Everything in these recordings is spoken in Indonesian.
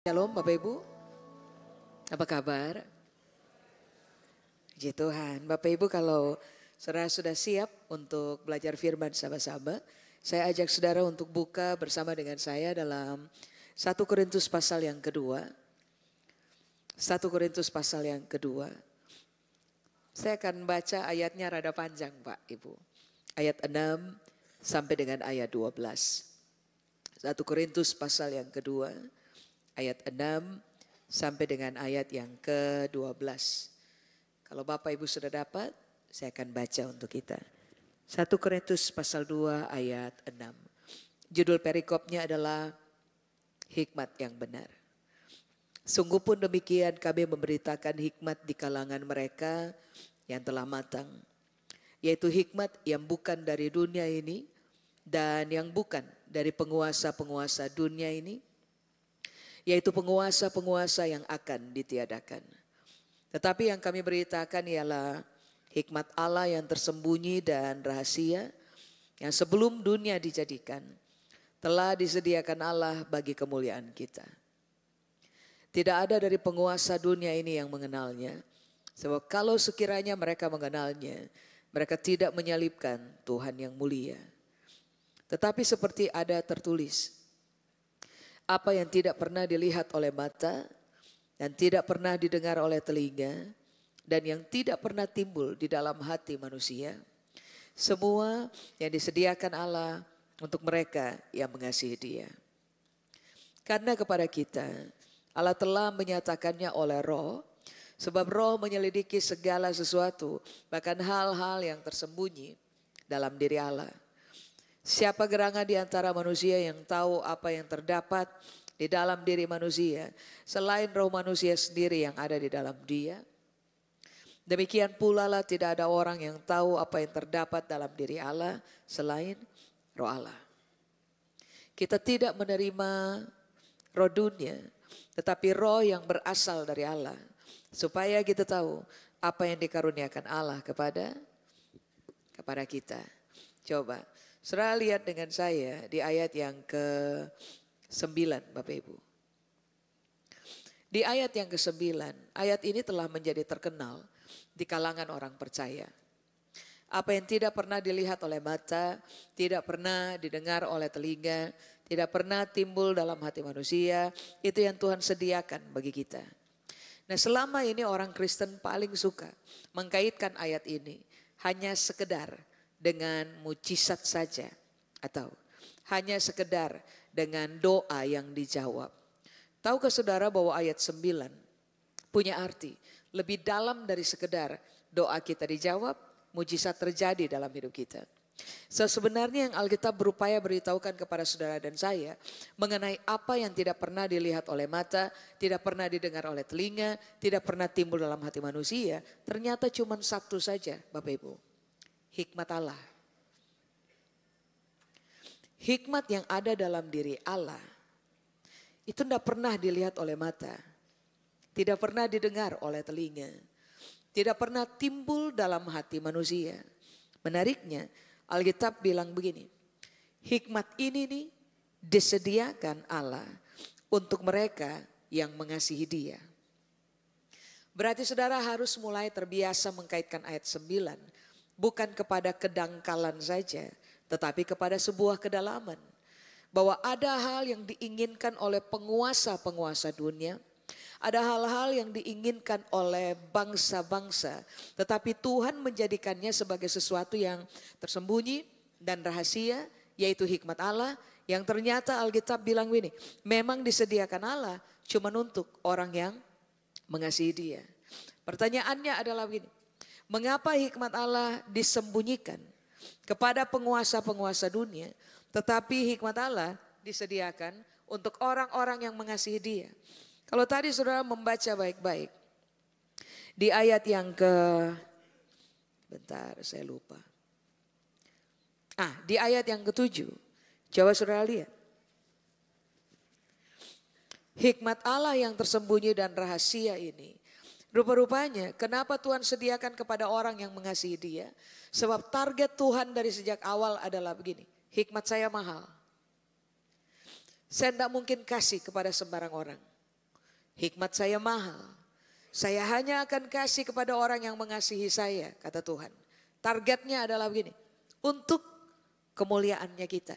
Shalom Bapak Ibu, apa kabar? Puji Tuhan. Bapak Ibu, kalau saudara sudah siap untuk belajar firman sama-sama, saya ajak saudara untuk buka bersama dengan saya dalam 1 Korintus pasal yang kedua. 1 Korintus pasal yang kedua. Saya akan baca ayatnya rada panjang Pak Ibu. Ayat 6 sampai dengan ayat 12. 1 Korintus pasal yang kedua. Ayat 6 sampai dengan ayat yang ke-12. Kalau Bapak Ibu sudah dapat, saya akan baca untuk kita. 1 Korintus pasal 2 ayat 6. Judul perikopnya adalah hikmat yang benar. Sungguh pun demikian kami memberitakan hikmat di kalangan mereka yang telah matang. Yaitu hikmat yang bukan dari dunia ini dan yang bukan dari penguasa-penguasa dunia ini. Yaitu penguasa-penguasa yang akan ditiadakan. Tetapi yang kami beritakan ialah hikmat Allah yang tersembunyi dan rahasia yang sebelum dunia dijadikan telah disediakan Allah bagi kemuliaan kita. Tidak ada dari penguasa dunia ini yang mengenalnya. Sebab kalau sekiranya mereka mengenalnya, mereka tidak menyalibkan Tuhan yang mulia. Tetapi seperti ada tertulis, apa yang tidak pernah dilihat oleh mata dan tidak pernah didengar oleh telinga dan yang tidak pernah timbul di dalam hati manusia, semua yang disediakan Allah untuk mereka yang mengasihi Dia. Karena kepada kita Allah telah menyatakannya oleh Roh, sebab Roh menyelidiki segala sesuatu, bahkan hal-hal yang tersembunyi dalam diri Allah. Siapa gerangan di antara manusia yang tahu apa yang terdapat di dalam diri manusia selain roh manusia sendiri yang ada di dalam dia? Demikian pula lah tidak ada orang yang tahu apa yang terdapat dalam diri Allah selain roh Allah. Kita tidak menerima roh dunia, tetapi roh yang berasal dari Allah, supaya kita tahu apa yang dikaruniakan Allah kepada kita. Coba saudara lihat dengan saya di ayat yang ke-9 Bapak Ibu. Di ayat yang ke-9, ayat ini telah menjadi terkenal di kalangan orang percaya. Apa yang tidak pernah dilihat oleh mata, tidak pernah didengar oleh telinga, tidak pernah timbul dalam hati manusia, itu yang Tuhan sediakan bagi kita. Nah, selama ini orang Kristen paling suka mengkaitkan ayat ini hanya sekedar dengan mujizat saja atau hanya sekedar dengan doa yang dijawab. Tahukah saudara bahwa ayat 9 punya arti lebih dalam dari sekedar doa kita dijawab, mujizat terjadi dalam hidup kita. Sebenarnya yang Alkitab berupaya beritahukan kepada saudara dan saya mengenai apa yang tidak pernah dilihat oleh mata, tidak pernah didengar oleh telinga, tidak pernah timbul dalam hati manusia, ternyata cuma satu saja Bapak Ibu. Hikmat Allah. Hikmat yang ada dalam diri Allah itu tidak pernah dilihat oleh mata, tidak pernah didengar oleh telinga, tidak pernah timbul dalam hati manusia. Menariknya Alkitab bilang begini, hikmat ini nih disediakan Allah untuk mereka yang mengasihi Dia. Berarti saudara harus mulai terbiasa mengkaitkan ayat 9 bukan kepada kedangkalan saja, tetapi kepada sebuah kedalaman. Bahwa ada hal yang diinginkan oleh penguasa-penguasa dunia, ada hal-hal yang diinginkan oleh bangsa-bangsa, tetapi Tuhan menjadikannya sebagai sesuatu yang tersembunyi dan rahasia, yaitu hikmat Allah yang ternyata Alkitab bilang begini, memang disediakan Allah cuma untuk orang yang mengasihi Dia. Pertanyaannya adalah begini, mengapa hikmat Allah disembunyikan kepada penguasa-penguasa dunia, tetapi hikmat Allah disediakan untuk orang-orang yang mengasihi Dia? Kalau tadi saudara membaca baik-baik di ayat yang saya lupa. Di ayat yang ke-7, coba saudara lihat. Hikmat Allah yang tersembunyi dan rahasia ini, rupa-rupanya kenapa Tuhan sediakan kepada orang yang mengasihi Dia? Sebab target Tuhan dari sejak awal adalah begini, hikmat saya mahal. Saya tidak mungkin kasih kepada sembarang orang. Hikmat saya mahal. Saya hanya akan kasih kepada orang yang mengasihi saya, kata Tuhan. Targetnya adalah begini, untuk kemuliaannya kita.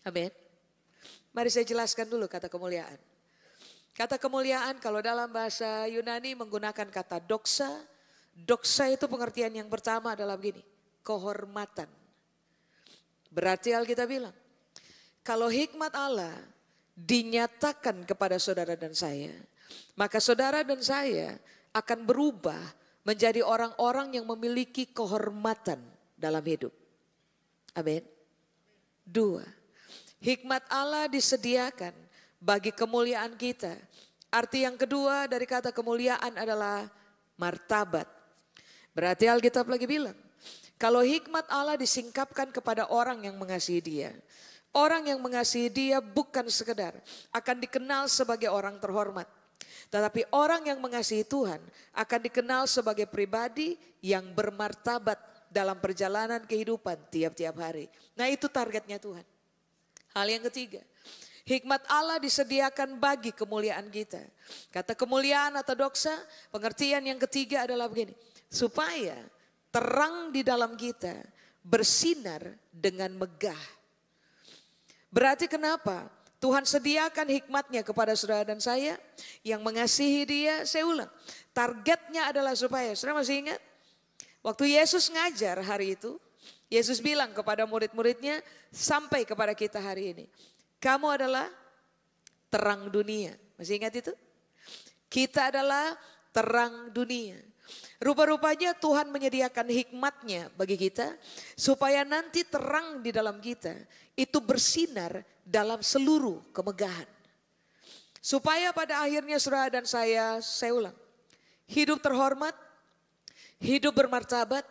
Amin. Mari saya jelaskan dulu kata kemuliaan. Kata kemuliaan kalau dalam bahasa Yunani menggunakan kata doxa. Doxa itu pengertian yang pertama adalah begini, kehormatan. Berarti Alkitab bilang, kalau hikmat Allah dinyatakan kepada saudara dan saya, maka saudara dan saya akan berubah menjadi orang-orang yang memiliki kehormatan dalam hidup. Amin. 2. Hikmat Allah disediakan bagi kemuliaan kita. Arti yang kedua dari kata kemuliaan adalah martabat. Berarti Alkitab lagi bilang, kalau hikmat Allah disingkapkan kepada orang yang mengasihi dia. Orang yang mengasihi dia bukan sekedar akan dikenal sebagai orang terhormat. Tetapi orang yang mengasihi Tuhan akan dikenal sebagai pribadi yang bermartabat dalam perjalanan kehidupan tiap-tiap hari. Nah itu targetnya Tuhan. Hal yang ketiga, hikmat Allah disediakan bagi kemuliaan kita. Kata kemuliaan atau doxa, pengertian yang ketiga adalah begini. Supaya terang di dalam kita bersinar dengan megah. Berarti kenapa Tuhan sediakan hikmatnya kepada saudara dan saya yang mengasihi dia. Saya ulang, targetnya adalah supaya, saudara masih ingat? Waktu Yesus ngajar hari itu, Yesus bilang kepada murid-muridnya sampai kepada kita hari ini. Kamu adalah terang dunia. Masih ingat itu? Kita adalah terang dunia. Rupa-rupanya Tuhan menyediakan hikmatnya bagi kita supaya nanti terang di dalam kita itu bersinar dalam seluruh kemegahan. Supaya pada akhirnya saudara dan saya ulang, hidup terhormat, hidup bermartabat,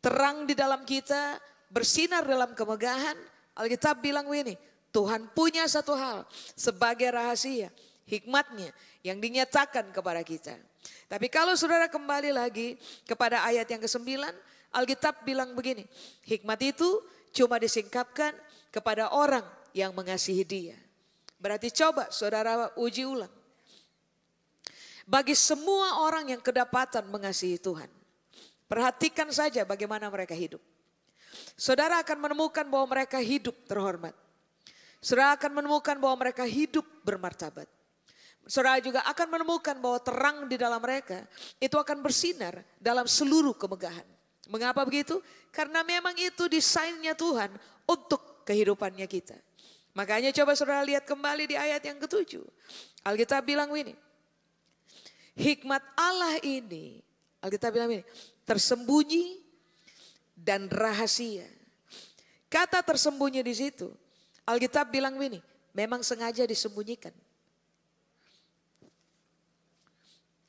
terang di dalam kita, bersinar dalam kemegahan. Alkitab bilang begini, Tuhan punya satu hal sebagai rahasia, hikmatnya yang dinyatakan kepada kita. Tapi kalau saudara kembali lagi kepada ayat yang ke-9, Alkitab bilang begini, hikmat itu cuma disingkapkan kepada orang yang mengasihi dia. Berarti coba saudara uji ulang. Bagi semua orang yang kedapatan mengasihi Tuhan, perhatikan saja bagaimana mereka hidup. Saudara akan menemukan bahwa mereka hidup terhormat. Saudara akan menemukan bahwa mereka hidup bermartabat. Saudara juga akan menemukan bahwa terang di dalam mereka itu akan bersinar dalam seluruh kemegahan. Mengapa begitu? Karena memang itu desainnya Tuhan untuk kehidupannya kita. Makanya coba saudara lihat kembali di ayat yang ke-7. Alkitab bilang ini, hikmat Allah ini, Alkitab bilang ini, tersembunyi dan rahasia. Kata tersembunyi di situ, Alkitab bilang ini, memang sengaja disembunyikan.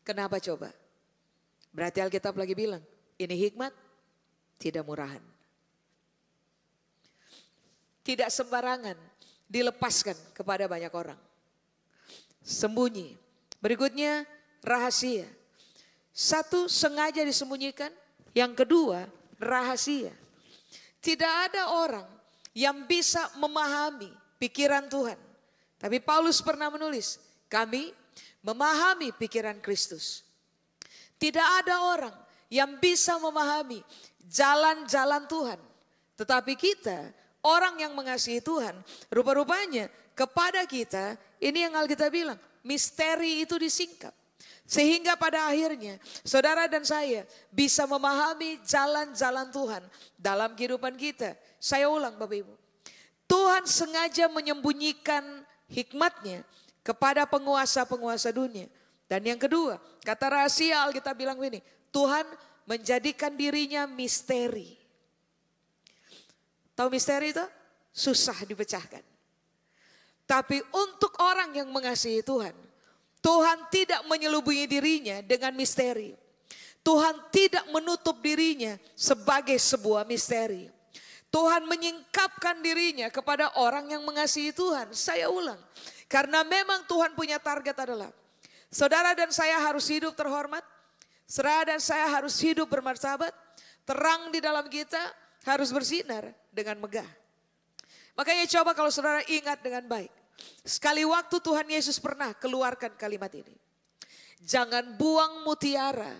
Kenapa coba? Berarti Alkitab lagi bilang, ini hikmat tidak murahan. Tidak sembarangan dilepaskan kepada banyak orang. Sembunyi. Berikutnya rahasia. Satu, sengaja disembunyikan. Yang kedua, rahasia. Tidak ada orang yang bisa memahami pikiran Tuhan. Tapi Paulus pernah menulis, kami memahami pikiran Kristus. Tidak ada orang yang bisa memahami jalan-jalan Tuhan. Tetapi kita, orang yang mengasihi Tuhan, rupa-rupanya kepada kita, ini yang Alkitab bilang, misteri itu disingkap. Sehingga pada akhirnya saudara dan saya bisa memahami jalan-jalan Tuhan dalam kehidupan kita. Saya ulang Bapak Ibu. Tuhan sengaja menyembunyikan hikmatnya kepada penguasa-penguasa dunia. Dan yang kedua, kata rahasia Alkitab bilang ini, Tuhan menjadikan dirinya misteri. Tahu misteri itu? Susah dipecahkan. Tapi untuk orang yang mengasihi Tuhan, Tuhan tidak menyelubungi dirinya dengan misteri. Tuhan tidak menutup dirinya sebagai sebuah misteri. Tuhan menyingkapkan dirinya kepada orang yang mengasihi Tuhan. Saya ulang. Karena memang Tuhan punya target adalah saudara dan saya harus hidup terhormat. Saudara dan saya harus hidup bermartabat. Terang di dalam kita harus bersinar dengan megah. Makanya coba kalau saudara ingat dengan baik. sekali waktu Tuhan Yesus pernah keluarkan kalimat ini. Jangan buang mutiara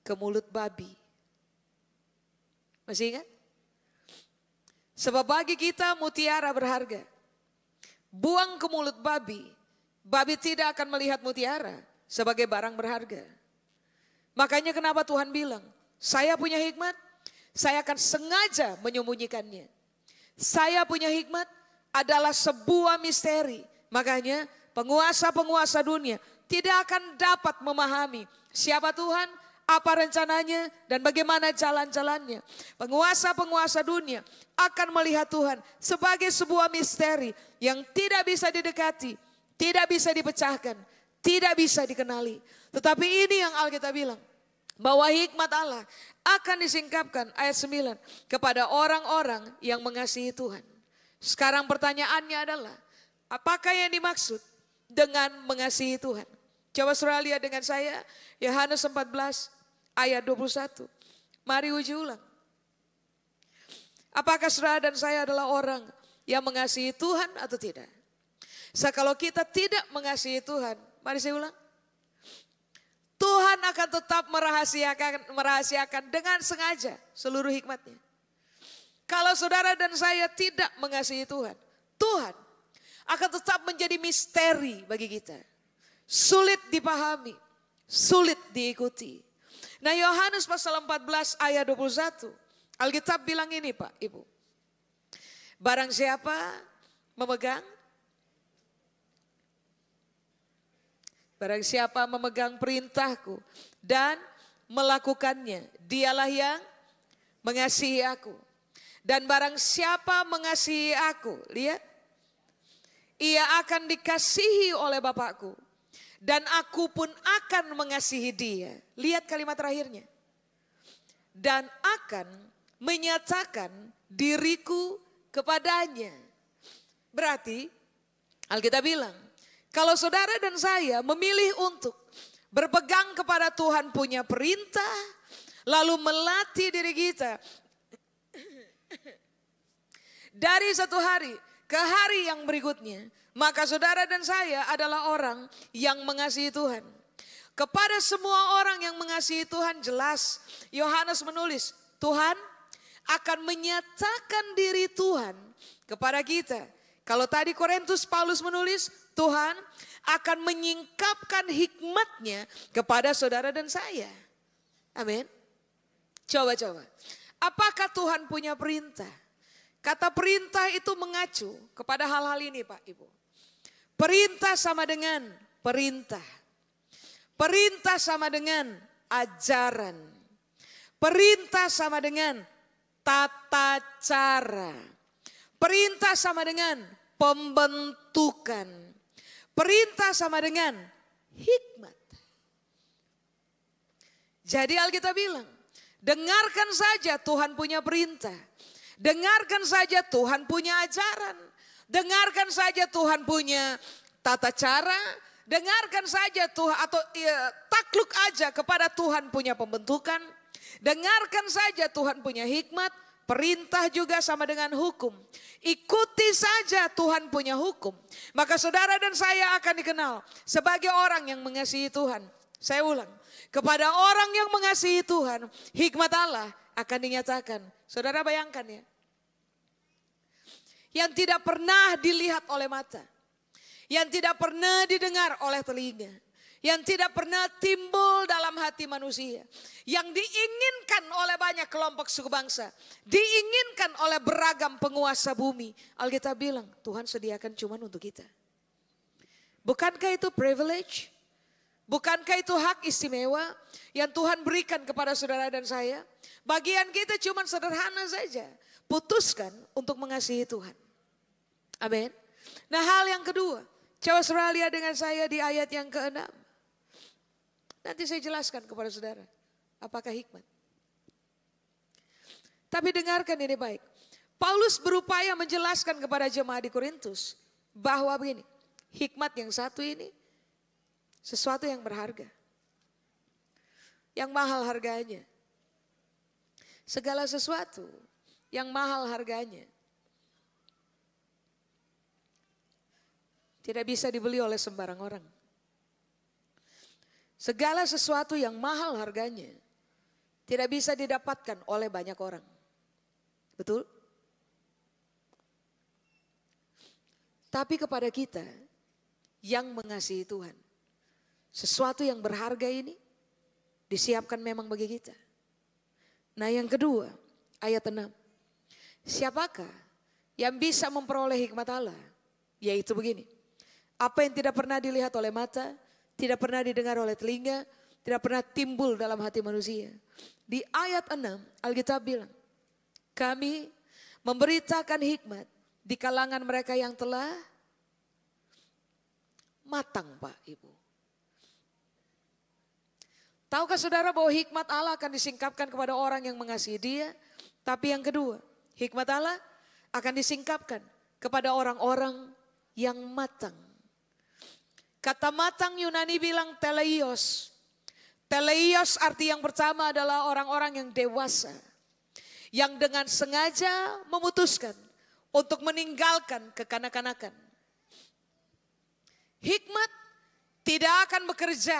ke mulut babi. Masih ingat? Sebab bagi kita mutiara berharga. Buang ke mulut babi, babi tidak akan melihat mutiara sebagai barang berharga. Makanya kenapa Tuhan bilang, saya punya hikmat, saya akan sengaja menyembunyikannya. Saya punya hikmat adalah sebuah misteri. Makanya penguasa-penguasa dunia tidak akan dapat memahami siapa Tuhan, apa rencananya, dan bagaimana jalan-jalannya. Penguasa-penguasa dunia akan melihat Tuhan sebagai sebuah misteri yang tidak bisa didekati, tidak bisa dipecahkan, tidak bisa dikenali. Tetapi ini yang Alkitab bilang, bahwa hikmat Allah akan disingkapkan, ayat 9, kepada orang-orang yang mengasihi Tuhan. Sekarang pertanyaannya adalah, apakah yang dimaksud dengan mengasihi Tuhan? Coba saudara lihat dengan saya, Yohanes 14 ayat 21. Mari uji ulang. Apakah saudara dan saya adalah orang yang mengasihi Tuhan atau tidak? Kalau kita tidak mengasihi Tuhan, mari saya ulang. Tuhan akan tetap merahasiakan dengan sengaja seluruh hikmatnya. Kalau saudara dan saya tidak mengasihi Tuhan, Tuhan akan tetap menjadi misteri bagi kita. Sulit dipahami, sulit diikuti. Nah, Yohanes pasal 14 ayat 21, Alkitab bilang ini Pak, Ibu. Barang siapa memegang perintahku dan melakukannya, dialah yang mengasihi aku. Dan barang siapa mengasihi aku, lihat, ia akan dikasihi oleh Bapakku. Dan aku pun akan mengasihi dia. Lihat kalimat terakhirnya. Dan akan menyatakan diriku kepadanya. Berarti Alkitab bilang, kalau saudara dan saya memilih untuk berpegang kepada Tuhan punya perintah, lalu melatih diri kita dari satu hari ke hari yang berikutnya, maka saudara dan saya adalah orang yang mengasihi Tuhan. Kepada semua orang yang mengasihi Tuhan, jelas Yohanes menulis, Tuhan akan menyatakan diri Tuhan kepada kita. Kalau tadi Korintus Paulus menulis, Tuhan akan menyingkapkan hikmatnya kepada saudara dan saya. Amin. Coba-coba. Apakah Tuhan punya perintah? Kata perintah itu mengacu kepada hal-hal ini Pak Ibu. Perintah sama dengan perintah. Perintah sama dengan ajaran. Perintah sama dengan tata cara. Perintah sama dengan pembentukan. Perintah sama dengan hikmat. Jadi Alkitab bilang, dengarkan saja Tuhan punya perintah. Dengarkan saja Tuhan punya ajaran. Dengarkan saja Tuhan punya tata cara. Dengarkan saja Tuhan atau takluk aja kepada Tuhan punya pembentukan. Dengarkan saja Tuhan punya hikmat. Perintah juga sama dengan hukum. Ikuti saja Tuhan punya hukum. Maka saudara dan saya akan dikenal sebagai orang yang mengasihi Tuhan. Saya ulang. Kepada orang yang mengasihi Tuhan, hikmat Allah akan dinyatakan. Saudara bayangkan ya. Yang tidak pernah dilihat oleh mata. Yang tidak pernah didengar oleh telinga. Yang tidak pernah timbul dalam hati manusia. Yang diinginkan oleh banyak kelompok suku bangsa. Diinginkan oleh beragam penguasa bumi. Alkitab bilang Tuhan sediakan cuma untuk kita. Bukankah itu privilege? Bukankah itu hak istimewa yang Tuhan berikan kepada saudara dan saya? Bagian kita cuma sederhana saja. Putuskan untuk mengasihi Tuhan. Amin. Nah, hal yang kedua, coba saudara lihat dengan saya di ayat yang ke-6. Nanti saya jelaskan kepada saudara apakah hikmat. Tapi dengarkan ini baik. Paulus berupaya menjelaskan kepada jemaat di Korintus bahwa begini, hikmat yang satu ini sesuatu yang berharga. Yang mahal harganya. Segala sesuatu yang mahal harganya. tidak bisa dibeli oleh sembarang orang. Segala sesuatu yang mahal harganya tidak bisa didapatkan oleh banyak orang. Betul? Tapi kepada kita yang mengasihi Tuhan, sesuatu yang berharga ini disiapkan memang bagi kita. Nah yang kedua, ayat 6. Siapakah yang bisa memperoleh hikmat Allah? Yaitu begini. Apa yang tidak pernah dilihat oleh mata, tidak pernah didengar oleh telinga, tidak pernah timbul dalam hati manusia. Di ayat 6 Alkitab bilang, kami memberitakan hikmat di kalangan mereka yang telah matang, Pak Ibu. Tahukah saudara bahwa hikmat Allah akan disingkapkan kepada orang yang mengasihi Dia? Tapi yang kedua, hikmat Allah akan disingkapkan kepada orang-orang yang matang. Kata matang Yunani bilang teleios. Teleios arti yang pertama adalah orang-orang yang dewasa. Yang dengan sengaja memutuskan untuk meninggalkan kekanak-kanakan. Hikmat tidak akan bekerja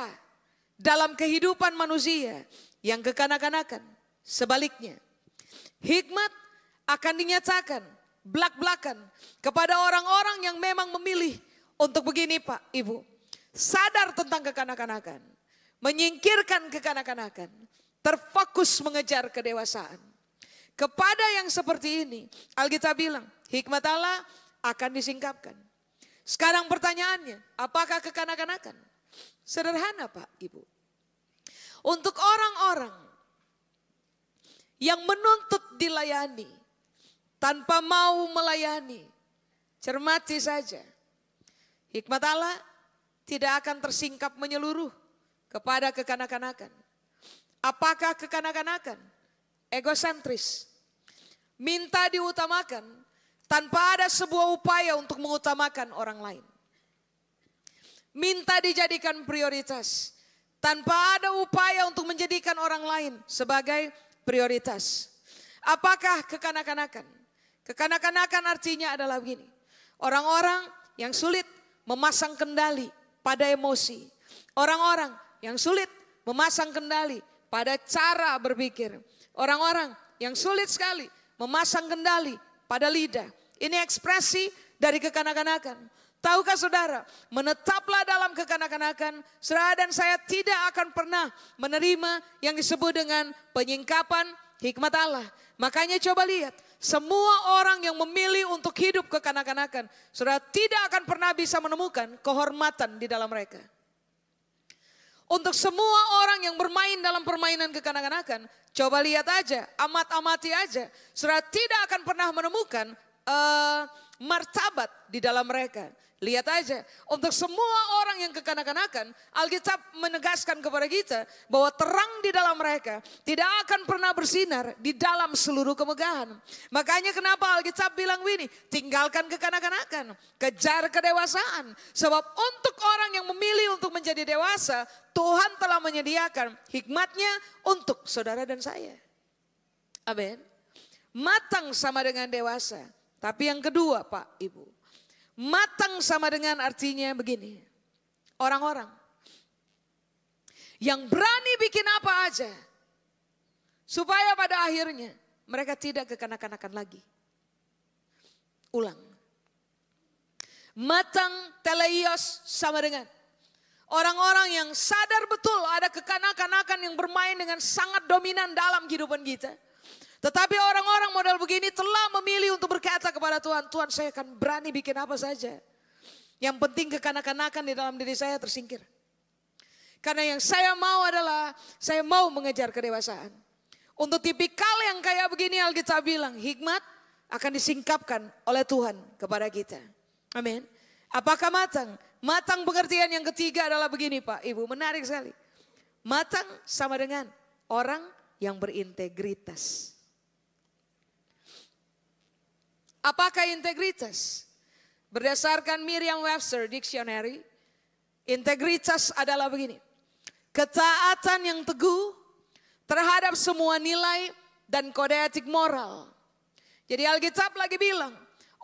dalam kehidupan manusia yang kekanak-kanakan. Sebaliknya, hikmat akan dinyatakan belak-belakan kepada orang-orang yang memang memilih untuk begini, Pak, Ibu. Sadar tentang kekanak-kanakan, menyingkirkan kekanak-kanakan, terfokus mengejar kedewasaan. Kepada yang seperti ini, Alkitab bilang, hikmat Allah akan disingkapkan. Sekarang pertanyaannya, apakah kekanak-kanakan? Sederhana, Pak, Ibu. Untuk orang-orang yang menuntut dilayani, tanpa mau melayani, cermati saja. Hikmat Allah tidak akan tersingkap menyeluruh kepada kekanak-kanakan. Apakah kekanak-kanakan? Egosentris. Minta diutamakan tanpa ada sebuah upaya untuk mengutamakan orang lain. Minta dijadikan prioritas tanpa ada upaya untuk menjadikan orang lain sebagai prioritas. Apakah kekanak-kanakan? Kekanak-kanakan artinya adalah begini. Orang-orang yang sulit memasang kendali pada emosi. Orang-orang yang sulit memasang kendali pada cara berpikir. Orang-orang yang sulit sekali memasang kendali pada lidah. Ini ekspresi dari kekanak-kanakan. Tahukah saudara, menetaplah dalam kekanak-kanakan, saudara dan saya tidak akan pernah menerima yang disebut dengan penyingkapan hikmat Allah. Makanya coba lihat, semua orang yang memilih untuk hidup kekanak-kanakan, saudara tidak akan pernah bisa menemukan kehormatan di dalam mereka. Untuk semua orang yang bermain dalam permainan kekanak-kanakan, coba lihat aja, amati aja, saudara tidak akan pernah menemukan martabat di dalam mereka. Lihat aja, untuk semua orang yang kekanak-kanakan, Alkitab menegaskan kepada kita bahwa terang di dalam mereka tidak akan pernah bersinar di dalam seluruh kemegahan. Makanya kenapa Alkitab bilang begini, tinggalkan kekanak-kanakan, kejar kedewasaan. Sebab untuk orang yang memilih untuk menjadi dewasa, Tuhan telah menyediakan hikmatnya untuk saudara dan saya. Amin. Matang sama dengan dewasa. Tapi yang kedua, Pak, Ibu. Matang sama dengan artinya begini. Orang-orang yang berani bikin apa aja. Supaya pada akhirnya mereka tidak kekanak-kanakan lagi. Ulang. Matang teleios sama dengan orang-orang yang sadar betul ada kekanak-kanakan yang bermain dengan sangat dominan dalam kehidupan kita. Tetapi orang-orang model begini telah memilih untuk berkata kepada Tuhan, Tuhan saya akan berani bikin apa saja. Yang penting kekanak-kanakan di dalam diri saya tersingkir. Karena yang saya mau adalah, saya mau mengejar kedewasaan. Untuk tipikal yang kayak begini Alkitab bilang, hikmat akan disingkapkan oleh Tuhan kepada kita. Amin. Apakah matang? Matang pengertian yang ketiga adalah begini Pak, Ibu, menarik sekali. Matang sama dengan orang yang berintegritas. Apakah integritas? Berdasarkan Merriam-Webster Dictionary, integritas adalah begini. Ketaatan yang teguh terhadap semua nilai dan kode etik moral. Jadi Alkitab lagi bilang,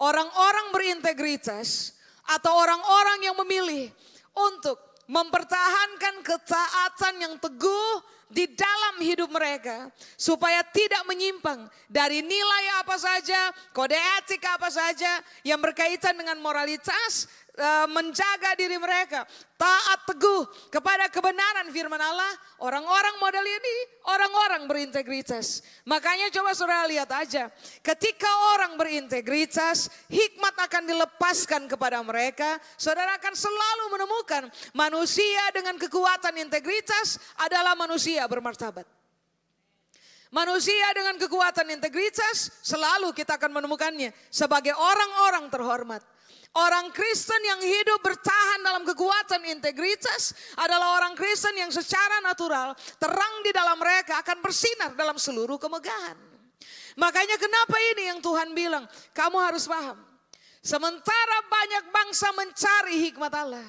orang-orang berintegritas atau orang-orang yang memilih untuk mempertahankan ketaatan yang teguh di dalam hidup mereka supaya tidak menyimpang dari nilai apa saja, kode etik apa saja yang berkaitan dengan moralitas, menjaga diri mereka taat teguh kepada kebenaran firman Allah. Orang-orang model ini orang-orang berintegritas. Makanya coba saudara lihat aja, ketika orang berintegritas, hikmat akan dilepaskan kepada mereka. Saudara akan selalu menemukan manusia dengan kekuatan integritas adalah manusia bermartabat. Manusia dengan kekuatan integritas selalu kita akan menemukannya sebagai orang-orang terhormat. Orang Kristen yang hidup bertahan dalam kekuatan integritas adalah orang Kristen yang secara natural terang di dalam mereka akan bersinar dalam seluruh kemegahan. Makanya kenapa ini yang Tuhan bilang, kamu harus paham. Sementara banyak bangsa mencari hikmat Allah,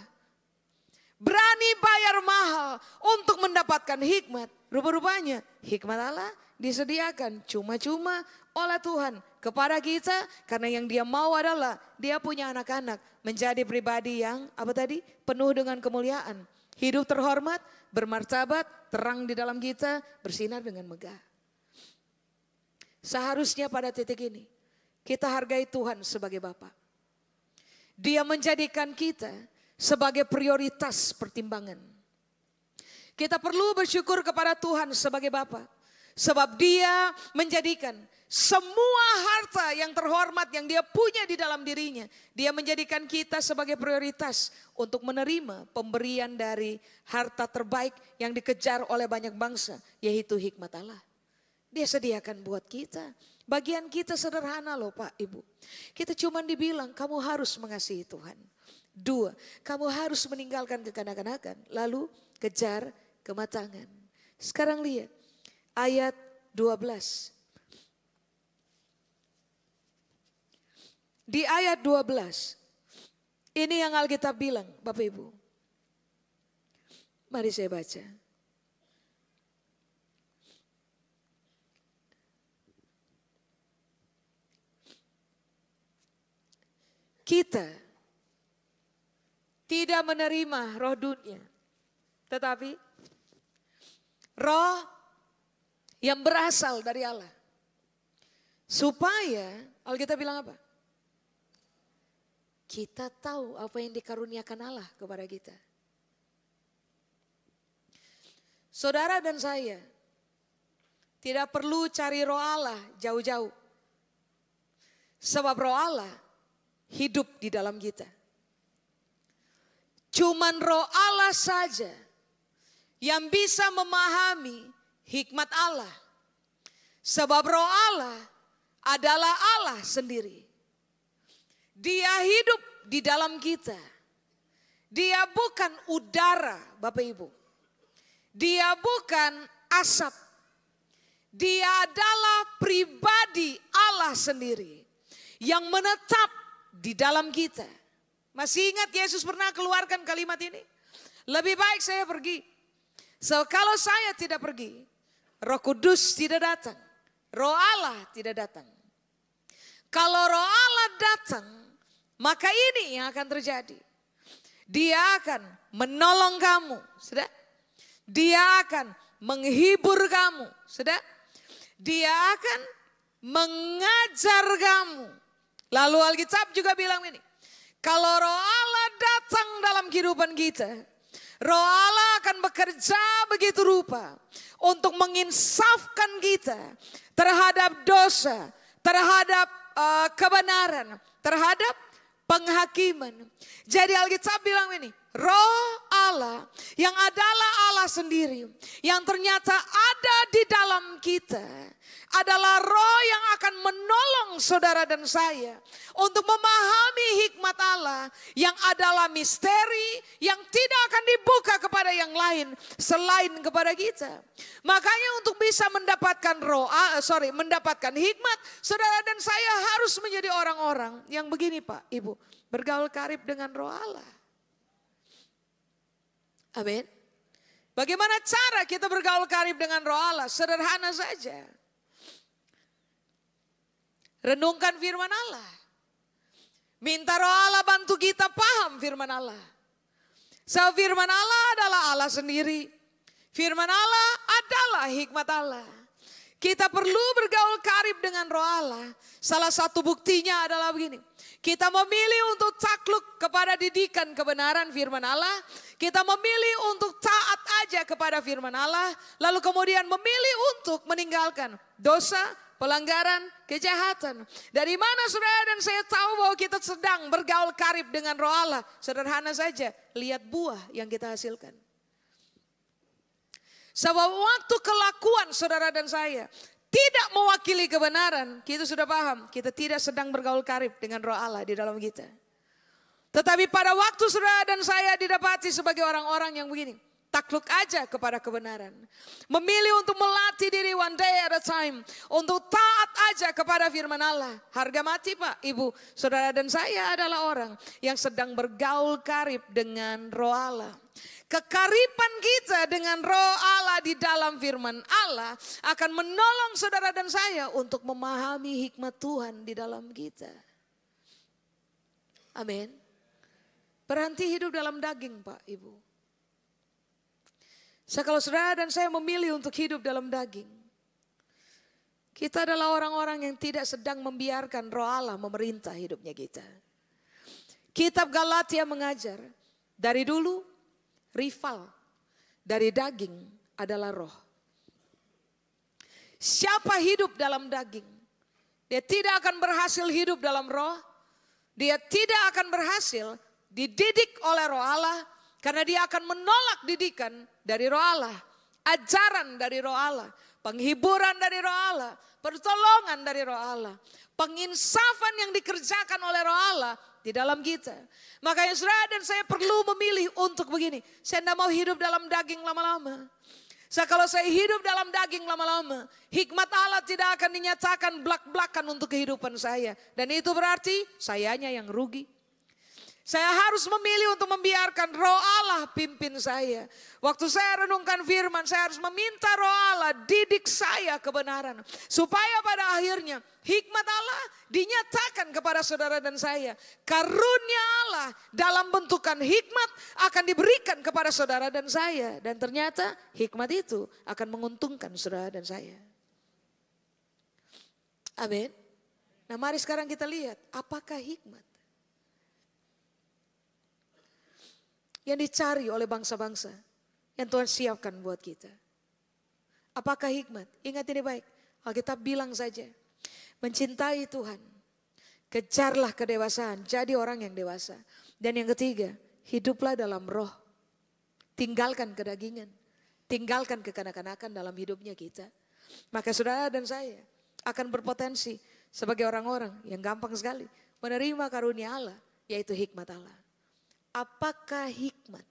berani bayar mahal untuk mendapatkan hikmat. Rupa-rupanya hikmat Allah disediakan cuma-cuma oleh Tuhan kepada kita, karena yang dia mau adalah dia punya anak-anak menjadi pribadi yang penuh dengan kemuliaan, hidup terhormat, bermartabat, terang di dalam kita, bersinar dengan megah. Seharusnya pada titik ini kita hargai Tuhan sebagai Bapa. Dia menjadikan kita sebagai prioritas pertimbangan. Kita perlu bersyukur kepada Tuhan sebagai Bapa, sebab Dia menjadikan semua harta yang terhormat yang Dia punya di dalam dirinya, Dia menjadikan kita sebagai prioritas untuk menerima pemberian dari harta terbaik yang dikejar oleh banyak bangsa, yaitu hikmat Allah. Dia sediakan buat kita. Bagian kita sederhana loh Pak Ibu. Kita cuma dibilang kamu harus mengasihi Tuhan. 2, kamu harus meninggalkan kekanak-kanakan, lalu kejar kematangan. Sekarang lihat ayat 12. Di ayat 12, ini yang Alkitab bilang Bapak Ibu. Mari saya baca. Kita tidak menerima roh dunia, tetapi roh yang berasal dari Allah. Supaya, Alkitab bilang apa? Kita tahu apa yang dikaruniakan Allah kepada kita. Saudara dan saya tidak perlu cari roh Allah jauh-jauh. Sebab roh Allah hidup di dalam kita. Cuman roh Allah saja yang bisa memahami hikmat Allah. Sebab roh Allah adalah Allah sendiri. Dia hidup di dalam kita. Dia bukan udara, Bapak Ibu. Dia bukan asap. Dia adalah pribadi Allah sendiri yang menetap di dalam kita. Masih ingat Yesus pernah keluarkan kalimat ini? Lebih baik saya pergi. So kalau saya tidak pergi, Roh Kudus tidak datang. Roh Allah tidak datang. Kalau Roh Allah datang, maka ini yang akan terjadi. Dia akan menolong kamu, sudah? Dia akan menghibur kamu, sudah? Dia akan mengajar kamu. Lalu Alkitab juga bilang ini, kalau Roh Allah datang dalam kehidupan kita, Roh Allah akan bekerja begitu rupa untuk menginsafkan kita terhadap dosa, terhadap kebenaran, terhadap penghakiman. Jadi Alkitab bilang ini, Roh Allah yang adalah Allah sendiri, yang ternyata ada di dalam kita, adalah roh yang akan menolong saudara dan saya untuk memahami hikmat Allah yang adalah misteri yang tidak akan dibuka kepada yang lain selain kepada kita. Makanya untuk bisa mendapatkan mendapatkan hikmat, saudara dan saya harus menjadi orang-orang yang begini Pak, Ibu, bergaul karib dengan roh Allah. Amin. Bagaimana cara kita bergaul karib dengan roh Allah? Sederhana saja. Renungkan firman Allah. Minta Roh Allah bantu kita paham firman Allah. Sebab firman Allah adalah Allah sendiri. Firman Allah adalah hikmat Allah. Kita perlu bergaul karib dengan Roh Allah. Salah satu buktinya adalah begini. Kita memilih untuk takluk kepada didikan kebenaran firman Allah. Kita memilih untuk taat aja kepada firman Allah. Lalu kemudian memilih untuk meninggalkan dosa, pelanggaran, kejahatan. Dari mana saudara dan saya tahu bahwa kita sedang bergaul karib dengan Roh Allah? Sederhana saja, lihat buah yang kita hasilkan. Sebab waktu kelakuan saudara dan saya tidak mewakili kebenaran, kita sudah paham, kita tidak sedang bergaul karib dengan Roh Allah di dalam kita. Tetapi pada waktu saudara dan saya didapati sebagai orang-orang yang begini, takluk aja kepada kebenaran. Memilih untuk melatih diri one day at a time. Untuk taat aja kepada firman Allah. Harga mati Pak, Ibu, saudara dan saya adalah orang yang sedang bergaul karib dengan Roh Allah. Kekariban kita dengan Roh Allah di dalam firman Allah akan menolong saudara dan saya untuk memahami hikmat Tuhan di dalam kita. Amin. Berhenti hidup dalam daging Pak, Ibu. Kalau saudara dan saya memilih untuk hidup dalam daging, kita adalah orang-orang yang tidak sedang membiarkan Roh Allah memerintah hidupnya kita. Kitab Galatia mengajar, dari dulu rival dari daging adalah roh. Siapa hidup dalam daging, dia tidak akan berhasil hidup dalam roh. Dia tidak akan berhasil dididik oleh Roh Allah, karena dia akan menolak didikan dari Roh Allah, ajaran dari Roh Allah, penghiburan dari Roh Allah, pertolongan dari Roh Allah, penginsafan yang dikerjakan oleh Roh Allah di dalam kita. Makanya saudara dan saya perlu memilih untuk begini. Saya tidak mau hidup dalam daging lama-lama. Kalau saya hidup dalam daging lama-lama, hikmat Allah tidak akan dinyatakan belak-belakan untuk kehidupan saya. Dan itu berarti sayanya yang rugi. Saya harus memilih untuk membiarkan Roh Allah pimpin saya. Waktu saya renungkan firman, saya harus meminta Roh Allah didik saya kebenaran. Supaya pada akhirnya hikmat Allah dinyatakan kepada saudara dan saya. Karunia Allah dalam bentukan hikmat akan diberikan kepada saudara dan saya. Dan ternyata hikmat itu akan menguntungkan saudara dan saya. Amin. Nah mari sekarang kita lihat apakah hikmat yang dicari oleh bangsa-bangsa yang Tuhan siapkan buat kita. Apakah hikmat? Ingat ini baik. Alkitab bilang saja, mencintai Tuhan, kejarlah kedewasaan, jadi orang yang dewasa. Dan yang ketiga, hiduplah dalam roh. Tinggalkan kedagingan, tinggalkan kekanak-kanakan dalam hidupnya kita. Maka saudara dan saya akan berpotensi sebagai orang-orang yang gampang sekali menerima karunia Allah, yaitu hikmat Allah. Apakah hikmat?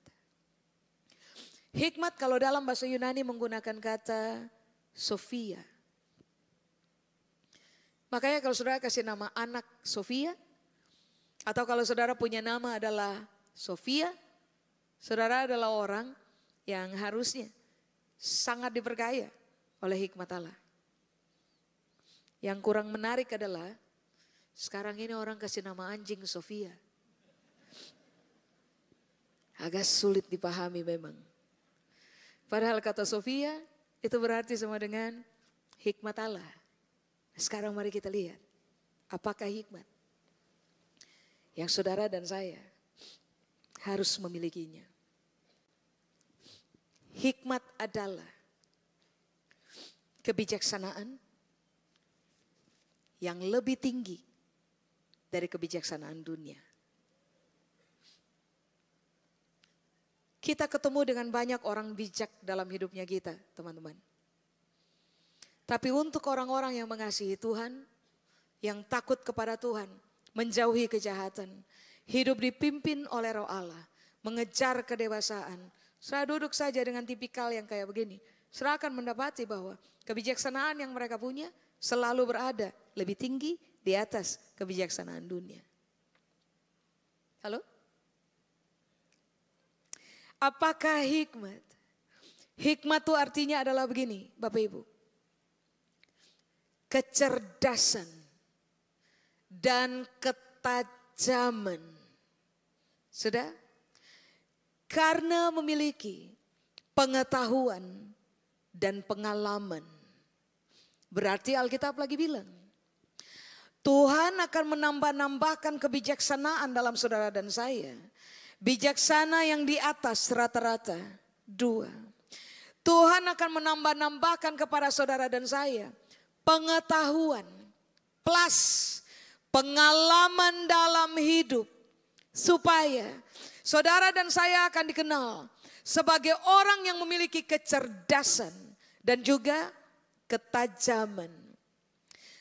Hikmat kalau dalam bahasa Yunani menggunakan kata Sophia. Makanya kalau saudara kasih nama anak Sophia, atau kalau saudara punya nama adalah Sophia, saudara adalah orang yang harusnya sangat diberkaya oleh hikmat Allah. Yang kurang menarik adalah sekarang ini orang kasih nama anjing Sophia. Agak sulit dipahami memang. Padahal kata Sophia itu berarti sama dengan hikmat Allah. Sekarang mari kita lihat apakah hikmat yang saudara dan saya harus memilikinya. Hikmat adalah kebijaksanaan yang lebih tinggi dari kebijaksanaan dunia. Kita ketemu dengan banyak orang bijak dalam hidupnya kita, teman-teman. Tapi untuk orang-orang yang mengasihi Tuhan, yang takut kepada Tuhan, menjauhi kejahatan, hidup dipimpin oleh Roh Allah, mengejar kedewasaan, saudara duduk saja dengan tipikal yang kayak begini, saudara akan mendapati bahwa kebijaksanaan yang mereka punya selalu berada lebih tinggi di atas kebijaksanaan dunia. Halo? Apakah hikmat? Hikmat itu artinya adalah begini, Bapak Ibu. Kecerdasan dan ketajaman. Sudah? Karena memiliki pengetahuan dan pengalaman. Berarti Alkitab lagi bilang, Tuhan akan menambah-nambahkan kebijaksanaan dalam saudara dan saya. Bijaksana yang di atas rata-rata 2. Tuhan akan menambah-nambahkan kepada saudara dan saya pengetahuan plus pengalaman dalam hidup. Supaya saudara dan saya akan dikenal sebagai orang yang memiliki kecerdasan dan juga ketajaman.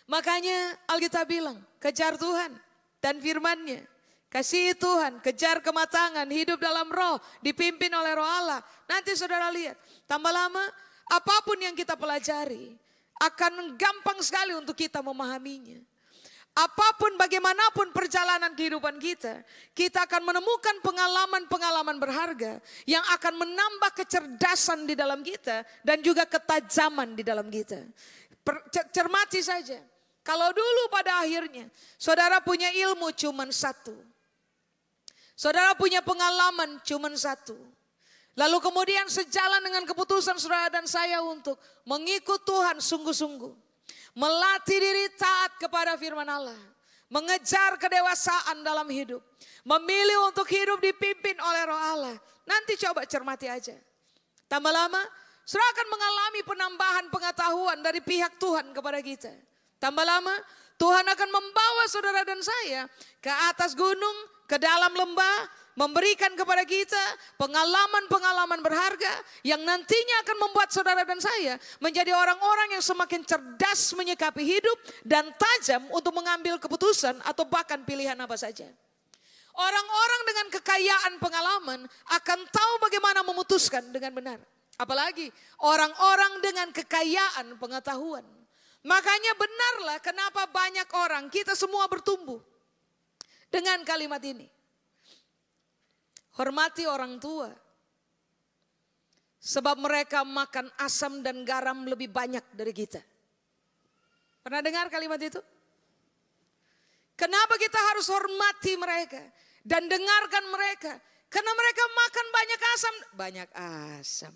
Makanya Alkitab bilang, kejar Tuhan dan firman-Nya. Kasihi Tuhan, kejar kematangan, hidup dalam roh, dipimpin oleh roh Allah. Nanti saudara lihat, tambah lama apapun yang kita pelajari akan gampang sekali untuk kita memahaminya. Apapun bagaimanapun perjalanan kehidupan kita, kita akan menemukan pengalaman-pengalaman berharga yang akan menambah kecerdasan di dalam kita dan juga ketajaman di dalam kita. Cermati saja, kalau dulu pada akhirnya saudara punya ilmu cuma 1. Saudara punya pengalaman cuma 1. Lalu kemudian sejalan dengan keputusan saudara dan saya untuk mengikut Tuhan sungguh-sungguh. Melatih diri taat kepada firman Allah. Mengejar kedewasaan dalam hidup. Memilih untuk hidup dipimpin oleh roh Allah. Nanti coba cermati aja. Tambah lama saudara akan mengalami penambahan pengetahuan dari pihak Tuhan kepada kita. Tambah lama Tuhan akan membawa saudara dan saya ke atas gunung, ke dalam lembah, memberikan kepada kita pengalaman-pengalaman berharga yang nantinya akan membuat saudara dan saya menjadi orang-orang yang semakin cerdas menyikapi hidup dan tajam untuk mengambil keputusan atau bahkan pilihan apa saja. Orang-orang dengan kekayaan pengalaman akan tahu bagaimana memutuskan dengan benar. Apalagi orang-orang dengan kekayaan pengetahuan. Makanya benarlah kenapa banyak orang, kita semua bertumbuh dengan kalimat ini. Hormati orang tua. Sebab mereka makan asam dan garam lebih banyak dari kita. Pernah dengar kalimat itu? Kenapa kita harus hormati mereka dan dengarkan mereka? Karena mereka makan banyak asam. Banyak asam.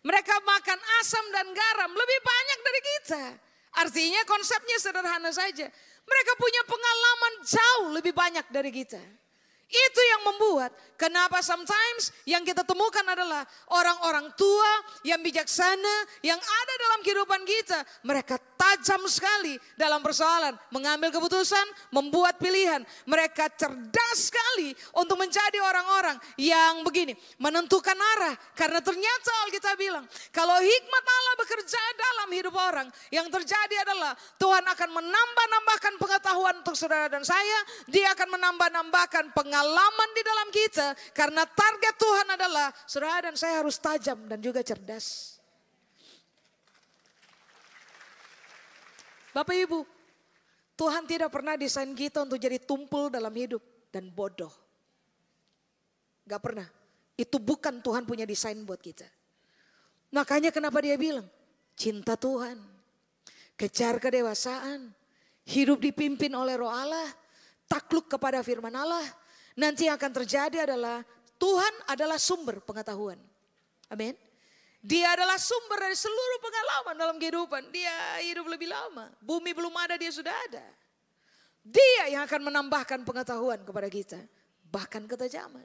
Mereka makan asam dan garam lebih banyak dari kita. Artinya konsepnya sederhana saja. Mereka punya pengalaman jauh lebih banyak dari kita. Itu yang membuat kenapa sometimes yang kita temukan adalah orang-orang tua yang bijaksana yang ada dalam kehidupan kita. Mereka tajam sekali dalam persoalan mengambil keputusan, membuat pilihan. Mereka cerdas sekali untuk menjadi orang-orang yang begini, menentukan arah. Karena ternyata Alkitab bilang kalau hikmat Allah bekerja dalam hidup orang, yang terjadi adalah Tuhan akan menambah-nambahkan pengetahuan untuk saudara dan saya. Dia akan menambah-nambahkan pengalaman di dalam kita karena target Tuhan adalah saudara dan saya harus tajam dan juga cerdas. Bapak Ibu, Tuhan tidak pernah desain kita untuk jadi tumpul dalam hidup dan bodoh. Gak pernah. Itu bukan Tuhan punya desain buat kita. Makanya kenapa dia bilang, cinta Tuhan, kejar kedewasaan, hidup dipimpin oleh roh Allah, takluk kepada firman Allah. Nanti yang akan terjadi adalah Tuhan adalah sumber pengetahuan. Amin. Dia adalah sumber dari seluruh pengalaman dalam kehidupan. Dia hidup lebih lama. Bumi belum ada, dia sudah ada. Dia yang akan menambahkan pengetahuan kepada kita. Bahkan ketajaman.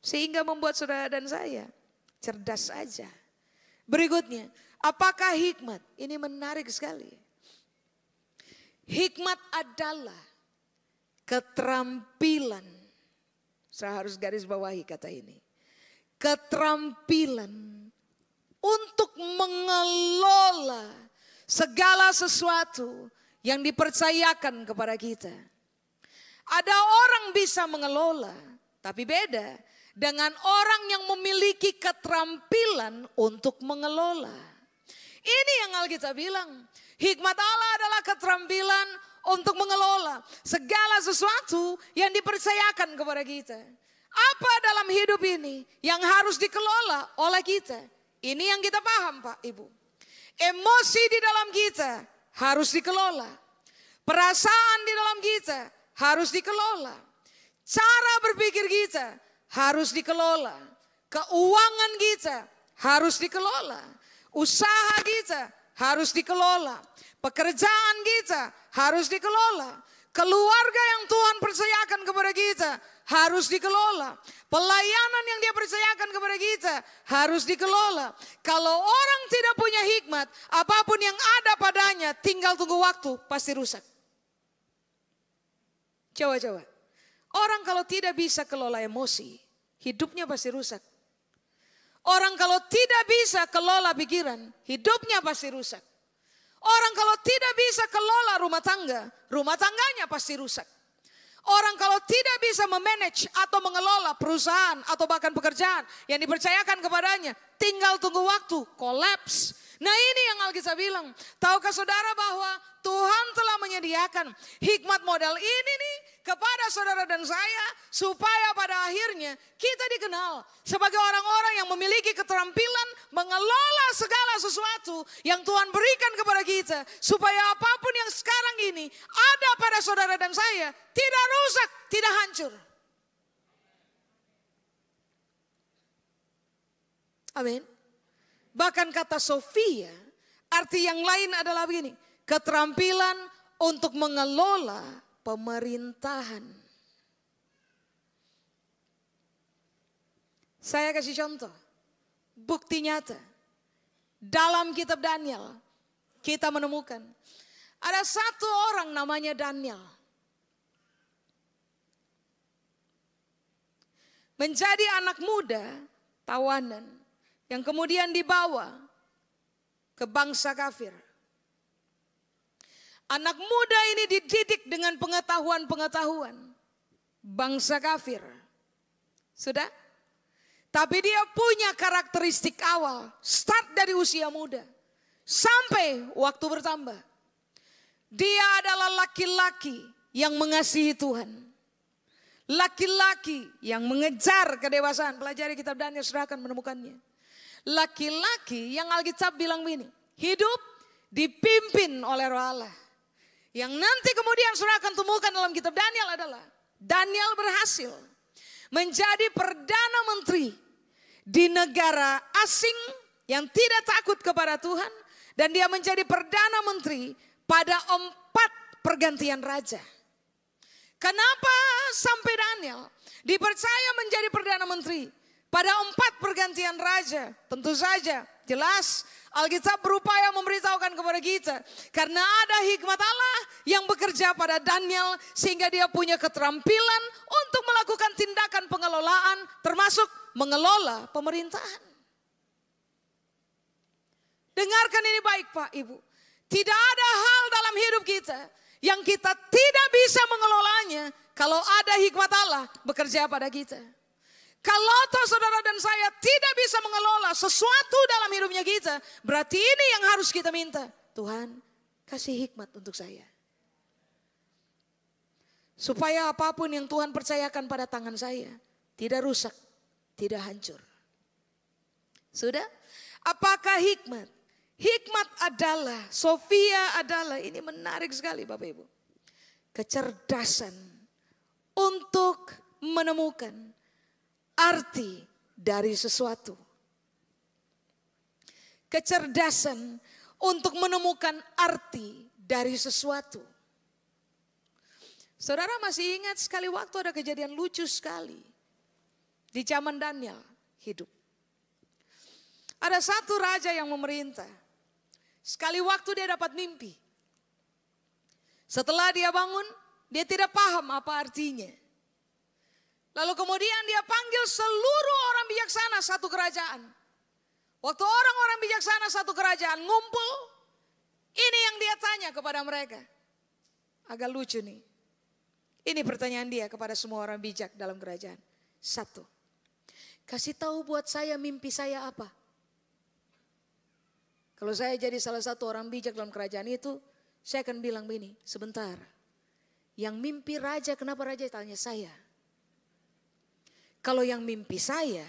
Sehingga membuat saudara dan saya cerdas saja. Berikutnya, apakah hikmat? Ini menarik sekali. Hikmat adalah keterampilan. Saya harus garis bawahi kata ini. Keterampilan untuk mengelola segala sesuatu yang dipercayakan kepada kita. Ada orang bisa mengelola, tapi beda dengan orang yang memiliki keterampilan untuk mengelola. Ini yang Alkitab bilang, hikmat Allah adalah keterampilan untuk mengelola segala sesuatu yang dipercayakan kepada kita. Apa dalam hidup ini yang harus dikelola oleh kita? Ini yang kita paham Pak Ibu. Emosi di dalam kita harus dikelola. Perasaan di dalam kita harus dikelola. Cara berpikir kita harus dikelola. Keuangan kita harus dikelola. Usaha kita harus dikelola. Pekerjaan kita harus dikelola. Keluarga yang Tuhan percayakan kepada kita harus dikelola. Pelayanan yang Dia percayakan kepada kita harus dikelola. Kalau orang tidak punya hikmat, apapun yang ada padanya tinggal tunggu waktu, pasti rusak. Coba. Orang kalau tidak bisa kelola emosi, hidupnya pasti rusak. Orang kalau tidak bisa kelola pikiran, hidupnya pasti rusak. Orang kalau tidak bisa kelola rumah tangganya pasti rusak. Orang kalau tidak bisa memanage atau mengelola perusahaan atau bahkan pekerjaan yang dipercayakan kepadanya, tinggal tunggu waktu, kolaps. Nah ini yang Alkitab bilang, tahukah saudara bahwa Tuhan telah menyediakan hikmat model ini nih kepada saudara dan saya, supaya pada akhirnya kita dikenal sebagai orang-orang yang memiliki keterampilan mengelola segala sesuatu yang Tuhan berikan kepada kita, supaya apapun yang sekarang ini ada pada saudara dan saya tidak rusak, tidak hancur. Amin. Bahkan kata Sofia, arti yang lain adalah begini, keterampilan untuk mengelola pemerintahan. Saya kasih contoh, bukti nyata. Dalam kitab Daniel, kita menemukan ada satu orang namanya Daniel. Menjadi anak muda, tawanan, yang kemudian dibawa ke bangsa kafir. Anak muda ini dididik dengan pengetahuan-pengetahuan bangsa kafir. Sudah? Tapi dia punya karakteristik awal, start dari usia muda sampai waktu bertambah. Dia adalah laki-laki yang mengasihi Tuhan. Laki-laki yang mengejar kedewasaan. Pelajari kitab Daniel, saudara akan menemukannya. Laki-laki yang Alkitab bilang begini, hidup dipimpin oleh Roh Allah. Yang nanti kemudian saudara akan temukan dalam kitab Daniel adalah Daniel berhasil menjadi perdana menteri di negara asing yang tidak takut kepada Tuhan, dan dia menjadi perdana menteri pada 4 pergantian raja. Kenapa sampai Daniel dipercaya menjadi perdana menteri pada 4 pergantian raja? Tentu saja jelas Alkitab berupaya memberitahukan kepada kita, karena ada hikmat Allah yang bekerja pada Daniel sehingga dia punya keterampilan untuk melakukan tindakan pengelolaan, termasuk mengelola pemerintahan. Dengarkan ini baik Pak Ibu, tidak ada hal dalam hidup kita yang kita tidak bisa mengelolanya kalau ada hikmat Allah bekerja pada kita. Kalau toh saudara dan saya tidak bisa mengelola sesuatu dalam hidupnya kita, berarti ini yang harus kita minta. Tuhan, kasih hikmat untuk saya. Supaya apapun yang Tuhan percayakan pada tangan saya tidak rusak, tidak hancur. Sudah? Apakah hikmat? Hikmat adalah, Sofia adalah, ini menarik sekali Bapak Ibu, kecerdasan untuk menemukan arti dari sesuatu. Kecerdasan untuk menemukan arti dari sesuatu. Saudara masih ingat sekali waktu ada kejadian lucu sekali di zaman Daniel hidup. Ada satu raja yang memerintah. Sekali waktu dia dapat mimpi. Setelah dia bangun, dia tidak paham apa artinya. Lalu kemudian dia panggil seluruh orang bijaksana satu kerajaan. Waktu orang-orang bijaksana satu kerajaan ngumpul, ini yang dia tanya kepada mereka. Agak lucu nih. Ini pertanyaan dia kepada semua orang bijak dalam kerajaan. 1, kasih tahu buat saya mimpi saya apa. Kalau saya jadi salah satu orang bijak dalam kerajaan itu, saya akan bilang begini, sebentar. Yang mimpi raja, kenapa raja tanya saya? Kalau yang mimpi saya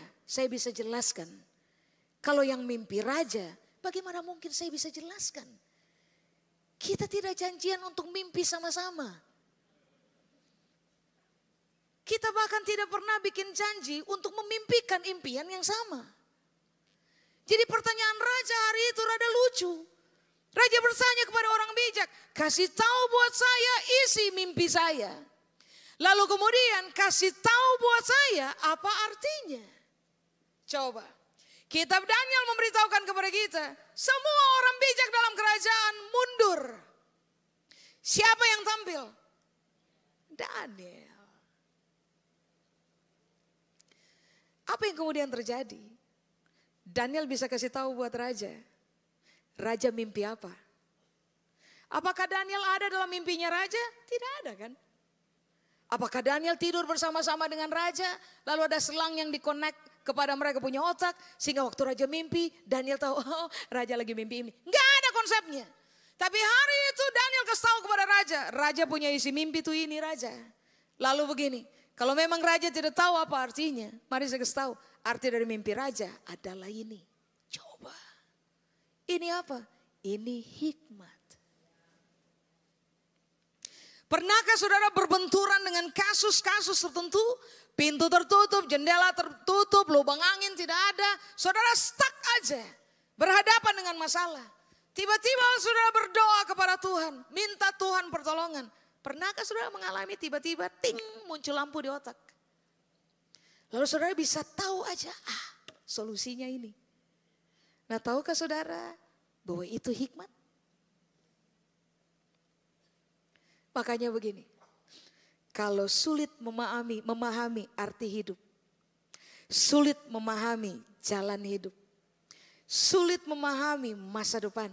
bisa jelaskan. Kalau yang mimpi raja, bagaimana mungkin saya bisa jelaskan? Kita tidak janjian untuk mimpi sama-sama. kita bahkan tidak pernah bikin janji untuk memimpikan impian yang sama. Jadi pertanyaan raja hari itu rada lucu. Raja bertanya kepada orang bijak, kasih tahu buat saya isi mimpi saya. Lalu kemudian kasih tahu buat saya apa artinya. Coba, kitab Daniel memberitahukan kepada kita, semua orang bijak dalam kerajaan mundur. Siapa yang tampil? Daniel. Apa yang kemudian terjadi? Daniel bisa kasih tahu buat raja. Raja mimpi apa? Apakah Daniel ada dalam mimpinya raja? Tidak ada kan? Apakah Daniel tidur bersama-sama dengan raja? Lalu ada selang yang dikonek kepada mereka punya otak. Sehingga waktu raja mimpi, Daniel tahu, oh raja lagi mimpi ini. Enggak ada konsepnya. Tapi hari itu Daniel kasih tahu kepada raja. Raja punya isi mimpi tuh ini raja. Lalu begini, kalau memang raja tidak tahu apa artinya, mari saya kasih tahu. Arti dari mimpi raja adalah ini. Coba. Ini apa? Ini hikmat. Pernahkah saudara berbenturan dengan kasus-kasus tertentu? Pintu tertutup, jendela tertutup, lubang angin tidak ada. Saudara stuck aja. Berhadapan dengan masalah. Tiba-tiba saudara berdoa kepada Tuhan. Minta Tuhan pertolongan. Pernahkah saudara mengalami tiba-tiba ting muncul lampu di otak? Lalu saudara bisa tahu aja, solusinya ini. Nah tahukah saudara bahwa itu hikmat? Makanya begini, kalau sulit memahami arti hidup, sulit memahami jalan hidup, sulit memahami masa depan,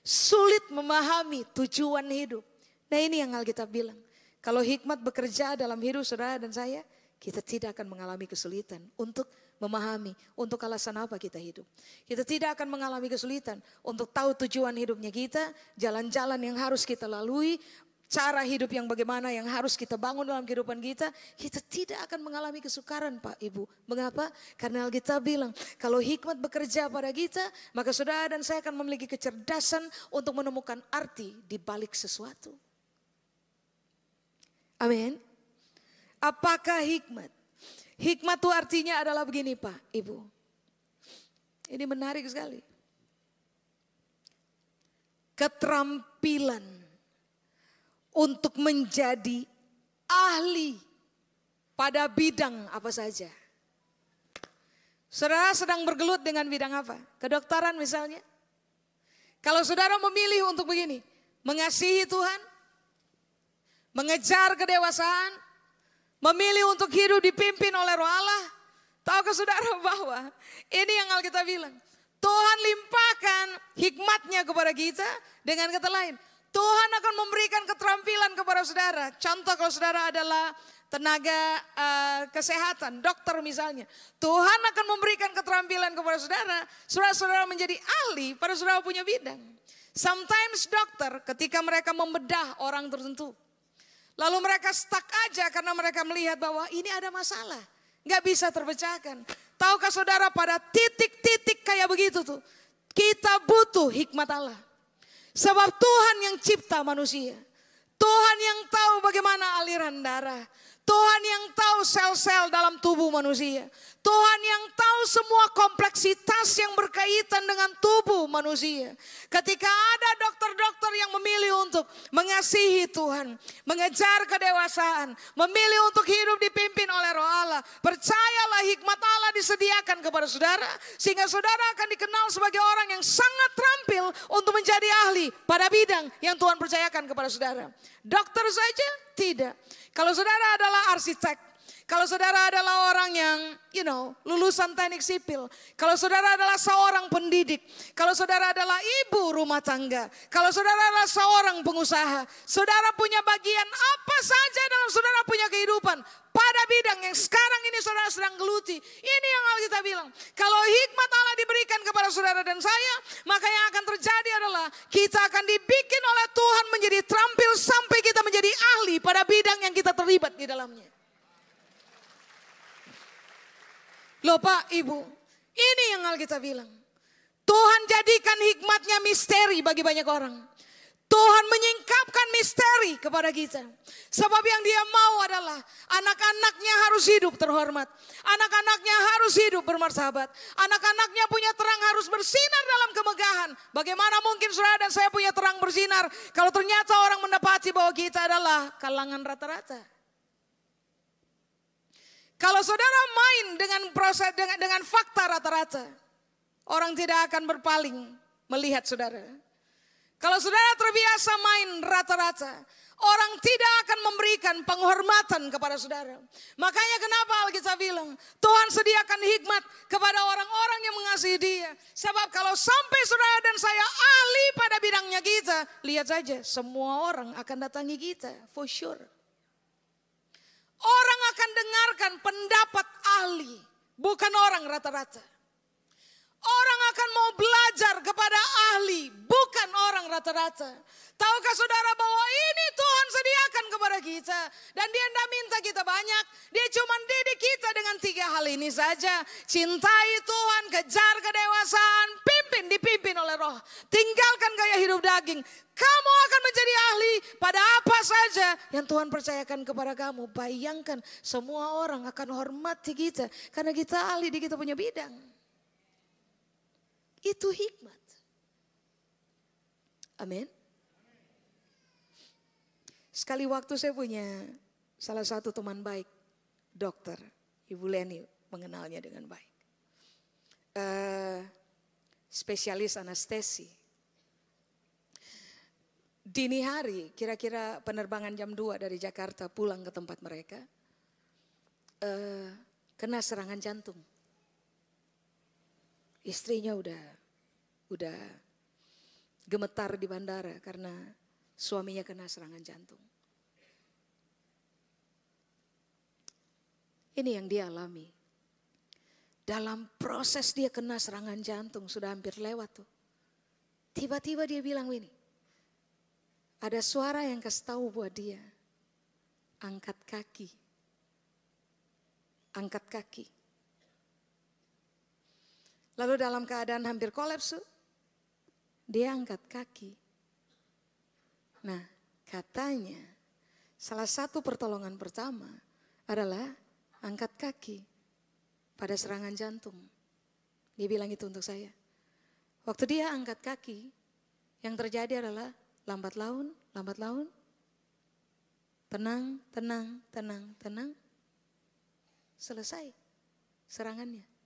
sulit memahami tujuan hidup. Nah ini yang Alkitab bilang, kalau hikmat bekerja dalam hidup saudara dan saya, kita tidak akan mengalami kesulitan untuk memahami untuk alasan apa kita hidup. Kita tidak akan mengalami kesulitan untuk tahu tujuan hidupnya kita, jalan-jalan yang harus kita lalui, cara hidup yang bagaimana yang harus kita bangun dalam kehidupan kita. Kita tidak akan mengalami kesukaran Pak Ibu. Mengapa? Karena Alkitab bilang kalau hikmat bekerja pada kita, maka saudara dan saya akan memiliki kecerdasan untuk menemukan arti di balik sesuatu. Amin. Apakah hikmat? Hikmat itu artinya adalah begini Pak, Ibu. Ini menarik sekali. Keterampilan untuk menjadi ahli pada bidang apa saja. Saudara sedang bergelut dengan bidang apa? Kedokteran misalnya. Kalau saudara memilih untuk begini, mengasihi Tuhan, mengejar kedewasaan, memilih untuk hidup dipimpin oleh Roh Allah. Tahukah saudara bahwa ini yang Alkitab bilang. Tuhan limpahkan hikmatnya kepada kita dengan kata lain. Tuhan akan memberikan keterampilan kepada saudara. Contoh kalau saudara adalah tenaga kesehatan, dokter misalnya. Tuhan akan memberikan keterampilan kepada saudara. Saudara-saudara menjadi ahli pada saudara punya bidang. Sometimes dokter ketika mereka membedah orang tertentu. Lalu mereka stuck aja karena mereka melihat bahwa ini ada masalah. Gak bisa terpecahkan. Tahukah saudara pada titik-titik kayak begitu tuh. Kita butuh hikmat Allah. Sebab Tuhan yang cipta manusia. Tuhan yang tahu bagaimana aliran darah. Tuhan yang tahu sel-sel dalam tubuh manusia. Tuhan yang tahu semua kompleksitas yang berkaitan dengan tubuh manusia. Ketika ada dokter-dokter yang memilih untuk mengasihi Tuhan, mengejar kedewasaan, memilih untuk hidup dipimpin oleh Roh Allah, percayalah hikmat Allah disediakan kepada saudara, sehingga saudara akan dikenal sebagai orang yang sangat terampil untuk menjadi ahli pada bidang yang Tuhan percayakan kepada saudara. Dokter saja? Tidak. Kalau saudara adalah arsitek, kalau saudara adalah orang yang lulusan teknik sipil, kalau saudara adalah seorang pendidik, kalau saudara adalah ibu rumah tangga, kalau saudara adalah seorang pengusaha, saudara punya bagian apa saja dalam saudara punya kehidupan pada bidang yang sekarang ini saudara sedang geluti. Ini yang Alkitab bilang, kalau hikmat Allah diberikan kepada saudara dan saya, maka yang akan terjadi adalah kita akan dibikin oleh Tuhan menjadi terampil sampai kita menjadi ahli pada bidang yang kita terlibat di dalamnya. Loh Pak, Ibu, ini yang Alkitab bilang. Tuhan jadikan hikmatnya misteri bagi banyak orang. Tuhan menyingkapkan misteri kepada kita. Sebab yang dia mau adalah anak-anaknya harus hidup terhormat. Anak-anaknya harus hidup bermartabat. Anak-anaknya punya terang harus bersinar dalam kemegahan. Bagaimana mungkin saudara dan saya punya terang bersinar kalau ternyata orang mendapati bahwa kita adalah kalangan rata-rata. Kalau saudara main dengan fakta rata-rata, orang tidak akan berpaling melihat saudara. Kalau saudara terbiasa main rata-rata, orang tidak akan memberikan penghormatan kepada saudara. Makanya kenapa Alkitab bilang, Tuhan sediakan hikmat kepada orang-orang yang mengasihi Dia. Sebab kalau sampai saudara dan saya ahli pada bidangnya kita, lihat saja semua orang akan datangi kita, for sure. Orang akan dengarkan pendapat ahli, bukan orang rata-rata. Orang akan mau belajar kepada ahli, bukan orang rata-rata. Tahukah saudara bahwa ini Tuhan sediakan kepada kita. Dan Dia tidak minta kita banyak. Dia cuma didik kita dengan 3 hal ini saja. Cintai Tuhan, kejar kedewasaan, dipimpin oleh Roh. Tinggalkan gaya hidup daging. Kamu akan menjadi ahli pada apa saja yang Tuhan percayakan kepada kamu. Bayangkan semua orang akan hormati kita. Karena kita ahli di kita punya bidang. Itu hikmat. Amin. Sekali waktu saya punya salah satu teman baik, dokter, Ibu Leni mengenalnya dengan baik. Spesialis anestesi. Dini hari, kira-kira penerbangan jam 2 dari Jakarta pulang ke tempat mereka, kena serangan jantung. Istrinya udah gemetar di bandara karena suaminya kena serangan jantung. Ini yang dia alami. Dalam proses dia kena serangan jantung sudah hampir lewat tuh. Tiba-tiba dia bilang ini. Ada suara yang kasih tahu buat dia. Angkat kaki. Angkat kaki. Lalu dalam keadaan hampir kolaps, dia angkat kaki. Nah, katanya salah satu pertolongan pertama adalah angkat kaki pada serangan jantung. Dia bilang itu untuk saya. Waktu dia angkat kaki, yang terjadi adalah lambat laun, tenang, selesai serangannya.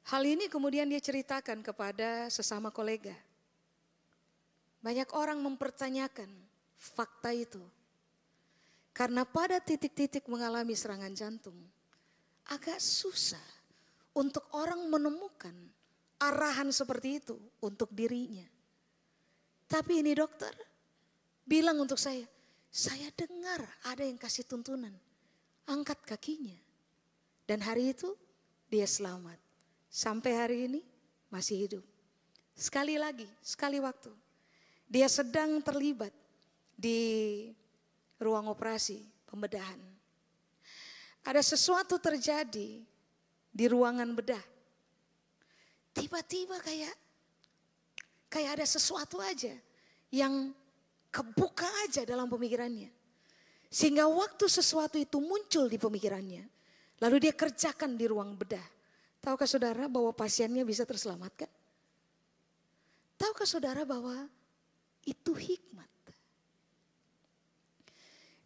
Hal ini kemudian dia ceritakan kepada sesama kolega. Banyak orang mempertanyakan fakta itu. Karena pada titik-titik mengalami serangan jantung, agak susah untuk orang menemukan arahan seperti itu untuk dirinya. Tapi ini dokter bilang untuk saya dengar ada yang kasih tuntunan, angkat kakinya. Dan hari itu dia selamat. Sampai hari ini masih hidup. Sekali lagi, sekali waktu. Dia sedang terlibat di ruang operasi pembedahan. Ada sesuatu terjadi di ruangan bedah. Tiba-tiba kayak ada sesuatu aja yang kebuka aja dalam pemikirannya. Sehingga waktu sesuatu itu muncul di pemikirannya, lalu dia kerjakan di ruang bedah. Tahukah saudara bahwa pasiennya bisa terselamatkan? Tahukah saudara bahwa itu hikmat?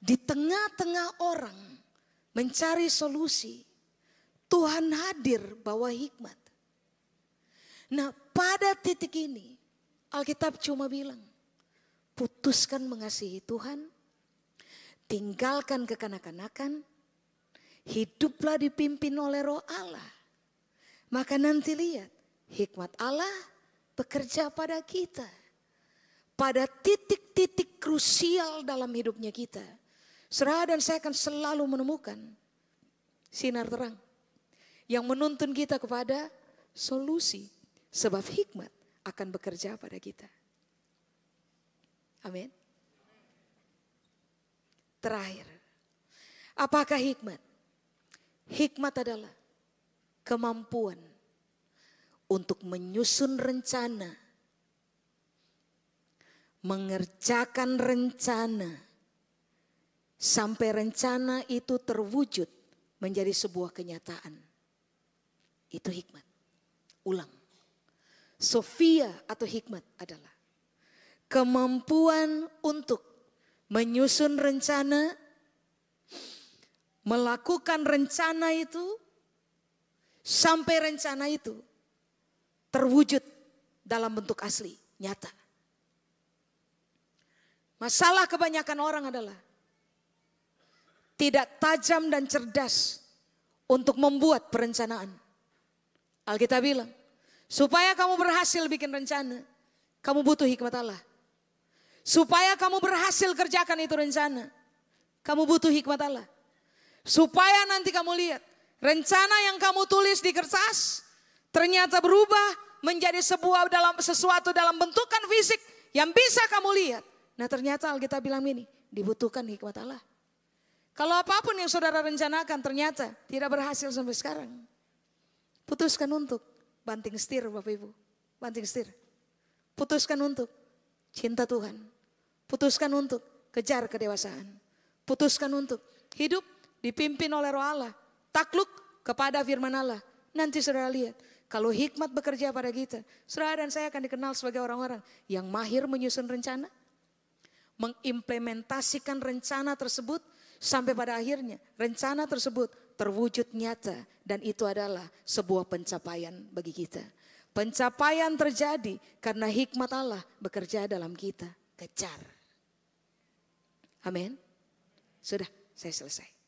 Di tengah-tengah orang mencari solusi, Tuhan hadir bawa hikmat. Nah, pada titik ini Alkitab cuma bilang, putuskan mengasihi Tuhan, tinggalkan kekanak-kanakan, hiduplah dipimpin oleh Roh Allah. Maka nanti lihat, hikmat Allah bekerja pada kita. Pada titik-titik krusial dalam hidupnya kita. Saudara dan saya akan selalu menemukan sinar terang. Yang menuntun kita kepada solusi. Sebab hikmat akan bekerja pada kita. Amin. Terakhir, apakah hikmat? Hikmat adalah kemampuan untuk menyusun rencana mengerjakan rencana sampai rencana itu terwujud menjadi sebuah kenyataan. Itu hikmat. Ulang. Sofia atau hikmat adalah kemampuan untuk menyusun rencana, melakukan rencana itu sampai rencana itu terwujud dalam bentuk asli, nyata. Masalah kebanyakan orang adalah tidak tajam dan cerdas untuk membuat perencanaan. Alkitab bilang, supaya kamu berhasil bikin rencana, kamu butuh hikmat Allah. Supaya kamu berhasil kerjakan itu rencana, kamu butuh hikmat Allah. Supaya nanti kamu lihat, rencana yang kamu tulis di kertas ternyata berubah menjadi sesuatu dalam bentukan fisik yang bisa kamu lihat. Nah ternyata Alkitab bilang ini, dibutuhkan hikmat Allah. Kalau apapun yang saudara rencanakan ternyata tidak berhasil sampai sekarang, putuskan untuk banting setir Bapak Ibu. Banting setir. Putuskan untuk cinta Tuhan. Putuskan untuk kejar kedewasaan. Putuskan untuk hidup dipimpin oleh Roh Allah. Takluk kepada firman Allah. Nanti saudara lihat, kalau hikmat bekerja pada kita, saudara dan saya akan dikenal sebagai orang-orang yang mahir menyusun rencana, mengimplementasikan rencana tersebut, sampai pada akhirnya rencana tersebut terwujud nyata. Dan itu adalah sebuah pencapaian bagi kita. Pencapaian terjadi karena hikmat Allah bekerja dalam kita. Kejar. Amin. Sudah, saya selesai.